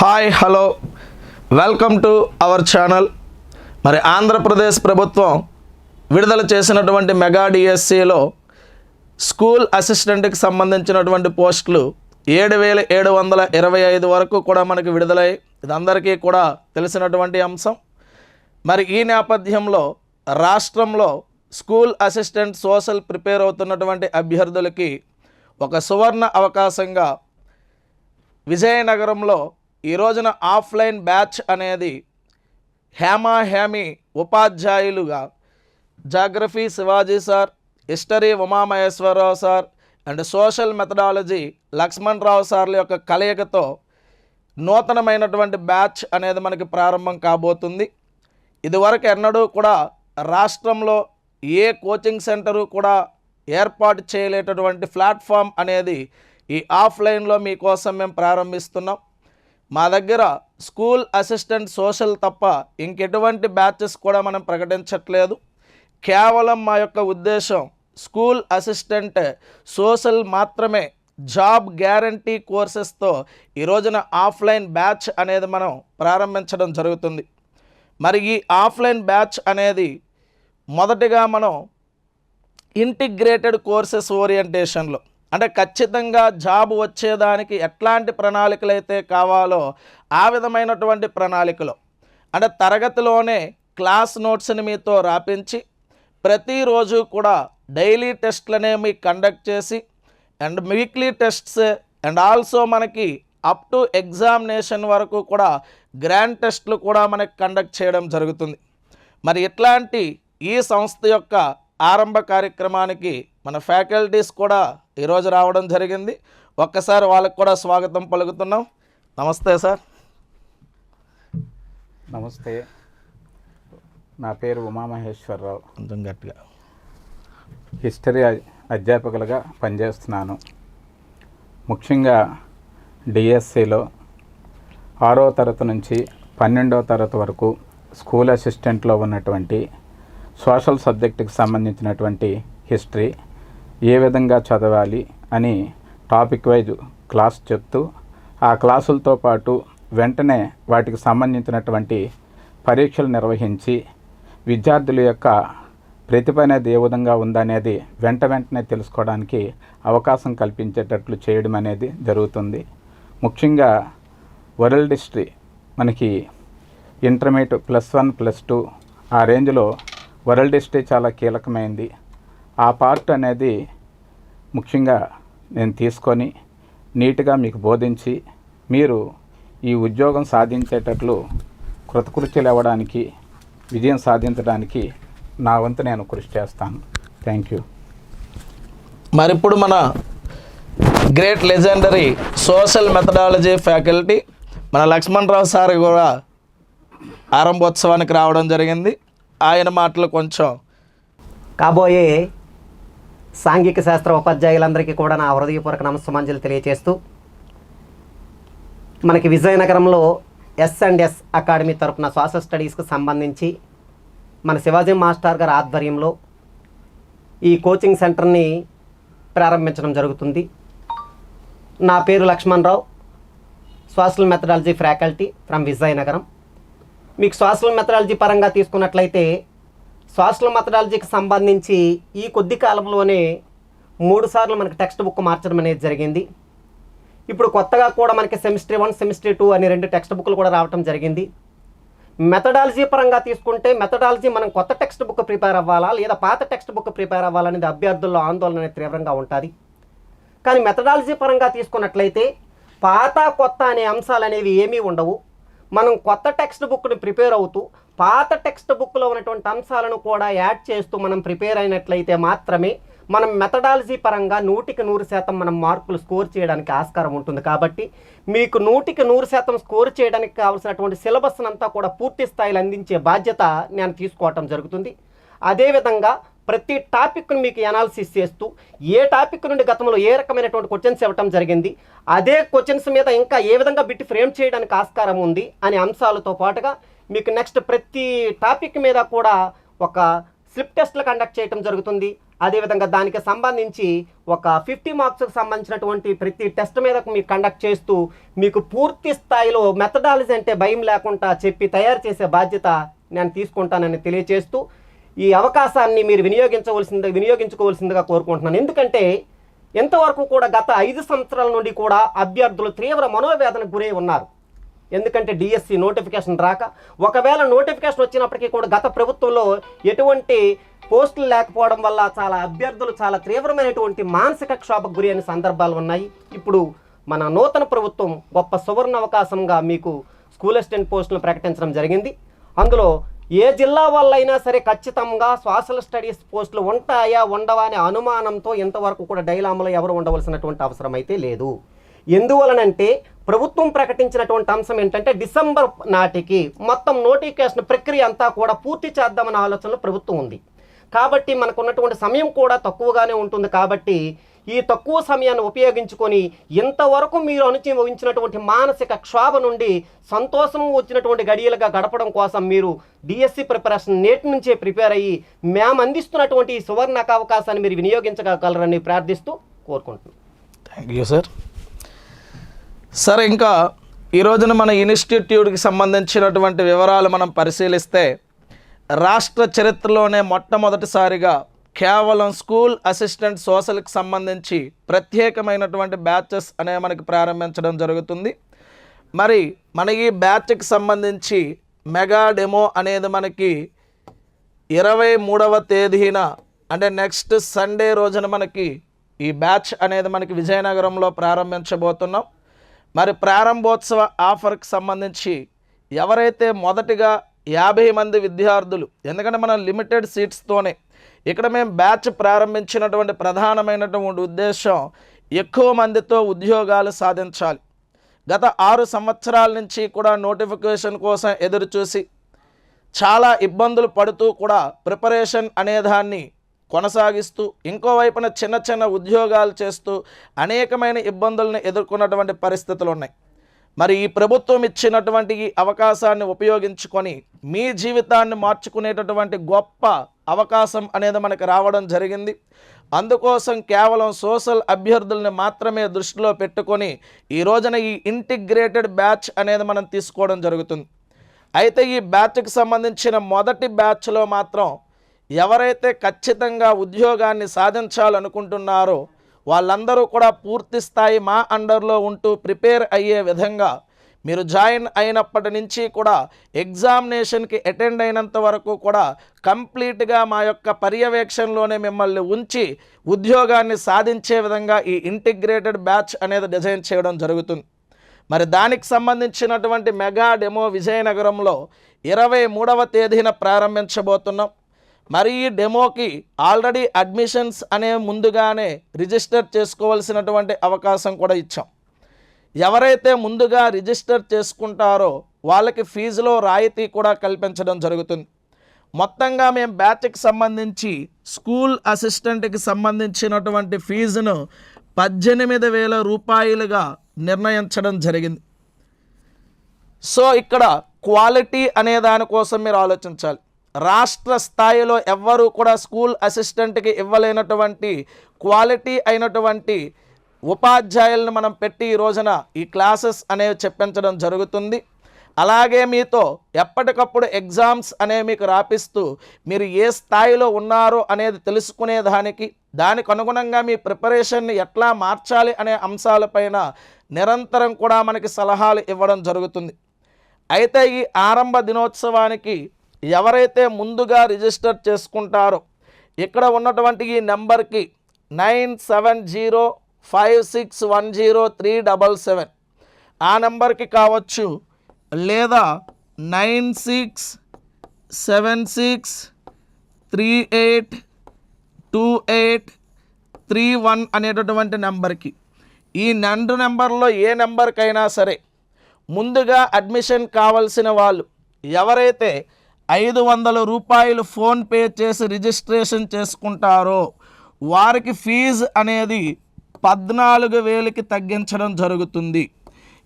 Hi hello welcome to our channel. మరి ఆంధ్రప్రదేశ్ ప్రభుత్వం విడుదల చేసినటువంటి మెగా డిఎస్సిలో స్కూల్ అసిస్టెంట్కి సంబంధించినటువంటి పోస్టులు 7,725 వరకు కూడా మనకి విడుదలై, ఇది అందరికీ కూడా తెలిసినటువంటి అంశం. మరి ఈ నేపథ్యంలో రాష్ట్రంలో స్కూల్ అసిస్టెంట్ సోషల్ ప్రిపేర్ అవుతున్నటువంటి అభ్యర్థులకి ఒక సువర్ణ అవకాశంగా విజయనగరంలో ఈ రోజున ఆఫ్లైన్ బ్యాచ్ అనేది హేమీ ఉపాధ్యాయులుగా geography Shivaji sir, history Umamaheswararao sir and social methodology Lakshman Rao సార్ల యొక్క కలయికతో నూతనమైనటువంటి బ్యాచ్ అనేది మనకి ప్రారంభం కాబోతుంది. ఇదివరకు ఎన్నడూ కూడా రాష్ట్రంలో ఏ కోచింగ్ సెంటరు కూడా ఏర్పాటు చేయలేటటువంటి ప్లాట్ఫామ్ అనేది ఈ ఆఫ్లైన్లో మీకోసం మేము ప్రారంభిస్తున్నాం. మా దగ్గర స్కూల్ అసిస్టెంట్ సోషల్ తప్ప ఇంకెటువంటి బ్యాచెస్ కూడా మనం ప్రకటించట్లేదు. కేవలం మా యొక్క ఉద్దేశం స్కూల్ అసిస్టెంట్ సోషల్ మాత్రమే జాబ్ గ్యారంటీ కోర్సెస్తో ఈ రోజున ఆఫ్లైన్ బ్యాచ్ అనేది మనం ప్రారంభించడం జరుగుతుంది. మరి ఈ ఆఫ్లైన్ బ్యాచ్ అనేది మొదటిగా మనం ఇంటిగ్రేటెడ్ కోర్సెస్ ఓరియంటేషన్లో, అంటే ఖచ్చితంగా జాబ్ వచ్చేదానికి ఎట్లాంటి ప్రణాళికలు అయితే కావాలో ఆ విధమైనటువంటి ప్రణాళికలో, అంటే తరగతిలోనే క్లాస్ నోట్స్ని మీతో రాపించి ప్రతిరోజు కూడా డైలీ టెస్ట్లనే మీకు కండక్ట్ చేసి and weekly tests and also మనకి అప్ టు ఎగ్జామినేషన్ వరకు కూడా గ్రాండ్ టెస్ట్లు కూడా మనకి కండక్ట్ చేయడం జరుగుతుంది. మరి ఇట్లాంటి ఈ సంస్థ యొక్క ఆరంభ కార్యక్రమానికి మన ఫ్యాకల్టీస్ కూడా ఈరోజు రావడం జరిగింది. ఒక్కసారి వాళ్ళకు కూడా స్వాగతం పలుకుతున్నాం. నమస్తే సార్. నమస్తే, నా పేరు ఉమామహేశ్వరరావు. కొంచెం గట్టిగా. హిస్టరీ అధ్యాపకులుగా పనిచేస్తున్నాను. ముఖ్యంగా డిఎస్సిలో 6వ తరగతి నుంచి 12వ తరగతి వరకు స్కూల్ అసిస్టెంట్లో ఉన్నటువంటి సోషల్ సబ్జెక్టుకి సంబంధించినటువంటి హిస్టరీ ఏ విధంగా చదవాలి అని టాపిక్ వైజ్ క్లాస్ చెప్తూ, ఆ క్లాసులతో పాటు వెంటనే వాటికి సంబంధించినటువంటి పరీక్షలు నిర్వహించి విద్యార్థుల యొక్క ప్రతిభ అనేది ఏ విధంగా ఉందనేది వెంటనే తెలుసుకోవడానికి అవకాశం కల్పించేటట్లు చేయడం అనేది జరుగుతుంది. ముఖ్యంగా వరల్డ్ హిస్టరీ మనకి ఇంటర్మీడియట్ +1 +2 ఆ రేంజ్లో వరల్డ్ హిస్టరీ చాలా కీలకమైంది. ఆ పార్ట్ అనేది ముఖ్యంగా నేను తీసుకొని నీట్గా మీకు బోధించి మీరు ఈ ఉద్యోగం సాధించేటట్లు కృతకృత్యులు ఇవ్వడానికి, విజయం సాధించడానికి నా వంతు నేను కృషి చేస్తాను. Thank you. మరి ఇప్పుడు మన great legendary social methodology faculty మన లక్ష్మణ్ రావు సార్ కూడా ఆరంభోత్సవానికి రావడం జరిగింది. ఆయన మాటలు కొంచెం. కాబోయే సాంఘిక శాస్త్ర ఉపాధ్యాయులందరికీ కూడా నా హృదయపూర్వక నమస్సుమాంజలి తెలియజేస్తూ, మనకి విజయనగరంలో S&S అకాడమీ తరపున సోషల్ స్టడీస్కి సంబంధించి మన శివాజీ మాస్టర్ గారి ఆధ్వర్యంలో ఈ కోచింగ్ సెంటర్ని ప్రారంభించడం జరుగుతుంది. నా పేరు Lakshman Rao, social methodology faculty from Vizianagaram. మీకు సోషల్ మెథడాలజీ పరంగా తీసుకున్నట్లయితే సోషల్ మెథడాలజీకి సంబంధించి ఈ కొద్ది కాలంలోనే 3 సార్లు మనకి టెక్స్ట్ బుక్ మార్చడం అనేది జరిగింది. ఇప్పుడు కొత్తగా కూడా మనకి సెమిస్టర్ 1 సెమిస్టర్ 2 అని 2 టెక్స్ట్ బుక్లు కూడా రావడం జరిగింది. మెథడాలజీ పరంగా తీసుకుంటే మెథడాలజీ మనం కొత్త టెక్స్ట్ బుక్ ప్రిపేర్ అవ్వాలా లేదా పాత టెక్స్ట్ బుక్ ప్రిపేర్ అవ్వాలనేది అభ్యర్థుల్లో ఆందోళన అనేది తీవ్రంగా ఉంటుంది. కానీ మెథడాలజీ పరంగా తీసుకున్నట్లయితే పాత కొత్త అనే అంశాలు అనేవి ఏమీ ఉండవు. మనం కొత్త టెక్స్ట్ బుక్ని ప్రిపేర్ అవుతూ పాత టెక్స్ట్ బుక్లో ఉన్నటువంటి అంశాలను కూడా యాడ్ చేస్తూ మనం ప్రిపేర్ అయినట్లయితే మాత్రమే మనం మెథడాలజీ పరంగా 100% మనం మార్కులు స్కోర్ చేయడానికి ఆస్కారం ఉంటుంది. కాబట్టి మీకు 100% స్కోర్ చేయడానికి కావాల్సినటువంటి సిలబస్ని అంతా కూడా పూర్తి స్థాయిలో అందించే బాధ్యత నేను తీసుకోవటం జరుగుతుంది. అదేవిధంగా ప్రతి టాపిక్ను మీకు అనాలిసిస్ చేస్తూ ఏ టాపిక్ నుండి గతంలో ఏ రకమైనటువంటి క్వశ్చన్స్ ఇవ్వటం జరిగింది, అదే క్వశ్చన్స్ మీద ఇంకా ఏ విధంగా బిట్ ఫ్రేమ్ చేయడానికి ఆస్కారం ఉంది అనే అంశాలతో పాటుగా మీకు నెక్స్ట్ ప్రతి టాపిక్ మీద కూడా ఒక స్లిప్ టెస్ట్లు కండక్ట్ చేయడం జరుగుతుంది. అదేవిధంగా దానికి సంబంధించి ఒక 50 మార్క్స్కి సంబంధించినటువంటి ప్రతి టెస్ట్ మీద మీకు కండక్ట్ చేస్తూ మీకు పూర్తి స్థాయిలో మెథడాలజీ అంటే భయం లేకుండా చెప్పి తయారు చేసే బాధ్యత నేను తీసుకుంటానని తెలియజేస్తూ ఈ అవకాశాన్ని మీరు వినియోగించుకోవాల్సిందిగా కోరుకుంటున్నాను. ఎందుకంటే ఎంతవరకు కూడా గత 5 సంవత్సరాల నుండి కూడా అభ్యర్థులు తీవ్ర మనోవేదనకు గురై ఉన్నారు. ఎందుకంటే డిఎస్సి నోటిఫికేషన్ రాక, ఒకవేళ నోటిఫికేషన్ వచ్చినప్పటికీ కూడా గత ప్రభుత్వంలో ఎటువంటి పోస్టులు లేకపోవడం వల్ల అభ్యర్థులు చాలా తీవ్రమైనటువంటి మానసిక క్షోభకు గురి అయిన సందర్భాలు ఉన్నాయి. ఇప్పుడు మన నూతన ప్రభుత్వం గొప్ప సువర్ణ అవకాశంగా మీకు స్కూల్ అసిస్టెంట్ పోస్టులను ప్రకటించడం జరిగింది. అందులో ఏ జిల్లా వాళ్ళైనా సరే ఖచ్చితంగా సోషల్ స్టడీస్ పోస్టులు ఉంటాయా ఉండవా అనే అనుమానంతో ఇంతవరకు కూడా డైలామాలో ఎవరు ఉండవలసినటువంటి అవసరం అయితే లేదు. ఎందువలనంటే ప్రభుత్వం ప్రకటించినటువంటి అంశం ఏంటంటే డిసెంబర్ నాటికి మొత్తం నోటిఫికేషన్ ప్రక్రియ అంతా కూడా పూర్తి చేద్దామన్న ఆలోచనలో ప్రభుత్వం ఉంది. కాబట్టి మనకు ఉన్నటువంటి సమయం కూడా తక్కువగానే ఉంటుంది. కాబట్టి ఈ తక్కువ సమయాన్ని ఉపయోగించుకొని ఇంతవరకు మీరు అనుభవించినటువంటి మానసిక క్షోభ నుండి సంతోషం వచ్చినటువంటి గడియలుగా గడపడం కోసం మీరు డిఎస్సి ప్రిపరేషన్ నేటి నుంచే ప్రిపేర్ అయ్యి మేము అందిస్తున్నటువంటి ఈ సువర్ణ అవకాశాన్ని మీరు వినియోగించగలరని ప్రార్థిస్తూ కోరుకుంటున్నాను. Thank you sir. సార్, ఇంకా ఈ రోజున మన ఇన్స్టిట్యూట్కి సంబంధించినటువంటి వివరాలు మనం పరిశీలిస్తే రాష్ట్ర చరిత్రలోనే మొట్టమొదటిసారిగా కేవలం స్కూల్ అసిస్టెంట్ సోషల్కి సంబంధించి ప్రత్యేకమైనటువంటి బ్యాచెస్ అనేవి మనకి ప్రారంభించడం జరుగుతుంది. మరి మన ఈ బ్యాచ్కి సంబంధించి మెగా డెమో అనేది మనకి 23వ తేదీన అంటే నెక్స్ట్ సండే రోజున మనకి ఈ బ్యాచ్ అనేది మనకి విజయనగరంలో ప్రారంభించబోతున్నాం. మరి ప్రారంభోత్సవ ఆఫర్కి సంబంధించి ఎవరైతే మొదటిగా 50 మంది విద్యార్థులు, ఎందుకంటే మనం లిమిటెడ్ సీట్స్తోనే ఇక్కడ మేము బ్యాచ్ ప్రారంభించినటువంటి ప్రధానమైనటువంటి ఉద్దేశం ఎక్కువ మందితో ఉద్యోగాలు సాధించాలి. గత 6 సంవత్సరాల నుంచి కూడా నోటిఫికేషన్ కోసం ఎదురు చూసి చాలా ఇబ్బందులు పడుతూ కూడా ప్రిపరేషన్ అనేదాన్ని కొనసాగిస్తూ ఇంకోవైపున చిన్న చిన్న ఉద్యోగాలు చేస్తూ అనేకమైన ఇబ్బందులను ఎదుర్కొన్నటువంటి పరిస్థితులు ఉన్నాయి. మరి ఈ ప్రభుత్వం ఇచ్చినటువంటి ఈ అవకాశాన్ని ఉపయోగించుకొని మీ జీవితాన్ని మార్చుకునేటటువంటి గొప్ప అవకాశం అనేది మనకు రావడం జరిగింది. అందుకోసం కేవలం సోషల్ అభ్యర్థుల్ని మాత్రమే దృష్టిలో పెట్టుకొని ఈ రోజున ఈ ఇంటిగ్రేటెడ్ బ్యాచ్ అనేది మనం తీసుకోవడం జరుగుతుంది. అయితే ఈ బ్యాచ్కి సంబంధించిన మొదటి బ్యాచ్లో మాత్రం ఎవరైతే ఖచ్చితంగా ఉద్యోగాన్ని సాధించాలనుకుంటున్నారో వాళ్ళందరూ కూడా పూర్తి స్థాయి మా అండర్లో ఉంటూ ప్రిపేర్ అయ్యే విధంగా మీరు జాయిన్ అయినప్పటి నుంచి కూడా ఎగ్జామినేషన్కి అటెండ్ అయినంత వరకు కూడా కంప్లీట్గా మా యొక్క పర్యవేక్షణలోనే మిమ్మల్ని ఉంచి ఉద్యోగాన్ని సాధించే విధంగా ఈ ఇంటిగ్రేటెడ్ బ్యాచ్ అనేది డిజైన్ చేయడం జరుగుతుంది. మరి దానికి సంబంధించినటువంటి మెగా డెమో విజయనగరంలో 23వ తేదీన ప్రారంభించబోతున్నాం. మరి ఈ డెమోకి ఆల్రెడీ అడ్మిషన్స్ అనే ముందుగానే రిజిస్టర్ చేసుకోవాల్సినటువంటి అవకాశం కూడా ఇచ్చాం. ఎవరైతే ముందుగా రిజిస్టర్ చేసుకుంటారో వాళ్ళకి ఫీజులో రాయితీ కూడా కల్పించడం జరుగుతుంది. మొత్తంగా మేము బ్యాచ్కి సంబంధించి స్కూల్ అసిస్టెంట్కి సంబంధించినటువంటి ఫీజును 18,000 రూపాయలుగా నిర్ణయించడం జరిగింది. సో ఇక్కడ క్వాలిటీ అనే దానికోసం మీరు ఆలోచించాలి. రాష్ట్ర స్థాయిలో ఎవ్వరూ కూడా స్కూల్ అసిస్టెంట్కి ఇవ్వలేనటువంటి క్వాలిటీ అయినటువంటి ఉపాధ్యాయులను మనం పెట్టి ఈ రోజున ఈ క్లాసెస్ అనేవి చెప్పించడం జరుగుతుంది. అలాగే మీతో ఎప్పటికప్పుడు ఎగ్జామ్స్ అనేవి మీకు రాపిస్తూ మీరు ఏ స్థాయిలో ఉన్నారో అనేది తెలుసుకునేదానికి, దానికి అనుగుణంగా మీ ప్రిపరేషన్ని ఎట్లా మార్చాలి అనే అంశాలపైన నిరంతరం కూడా మనకి సలహాలు ఇవ్వడం జరుగుతుంది. అయితే ఈ ఆరంభ దినోత్సవానికి ఎవరైతే ముందుగా రిజిస్టర్ చేసుకుంటారో ఇక్కడ ఉన్నటువంటి ఈ నెంబర్కి 9705610377 ఆ నెంబర్కి కావచ్చు, లేదా 9676382831 అనేటటువంటి నెంబర్కి, ఈ 2 నెంబర్లో ఏ నెంబర్కైనా సరే ముందుగా అడ్మిషన్ కావాల్సిన వాళ్ళు ఎవరైతే 500 రూపాయలు ఫోన్పే చేసి రిజిస్ట్రేషన్ చేసుకుంటారో వారికి ఫీజు అనేది 14,000కి తగ్గించడం జరుగుతుంది.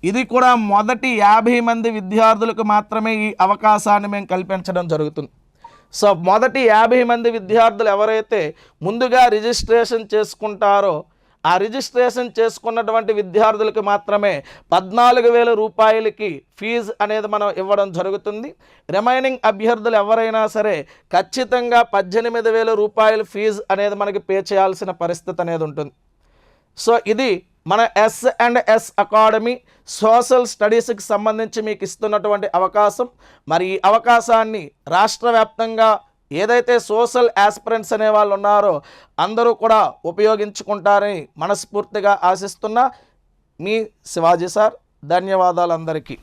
ఇది కూడా మొదటి 50 మంది విద్యార్థులకు మాత్రమే ఈ అవకాశాన్ని మేము కల్పించడం జరుగుతుంది. సో మొదటి 50 మంది విద్యార్థులు ఎవరైతే ముందుగా రిజిస్ట్రేషన్ చేసుకుంటారో ఆ రిజిస్ట్రేషన్ చేసుకున్నటువంటి విద్యార్థులకు మాత్రమే 14,000 రూపాయలకి ఫీజు అనేది మనం ఇవ్వడం జరుగుతుంది. రిమైనింగ్ అభ్యర్థులు ఎవరైనా సరే ఖచ్చితంగా 18,000 రూపాయల ఫీజు అనేది మనకి పే చేయాల్సిన పరిస్థితి అనేది ఉంటుంది. సో ఇది మన S&S అకాడమీ సోషల్ స్టడీస్కి సంబంధించి మీకు ఇస్తున్నటువంటి అవకాశం. మరి ఈ అవకాశాన్ని రాష్ట్ర వ్యాప్తంగా ఏదైతే సోషల్ యాస్పిరెంట్స్ అనే వాళ్ళు ఉన్నారో అందరూ కూడా ఉపయోగించుకుంటారని మనస్ఫూర్తిగా ఆశిస్తున్నా. మీ శివాజీ సార్. ధన్యవాదాలు అందరికీ.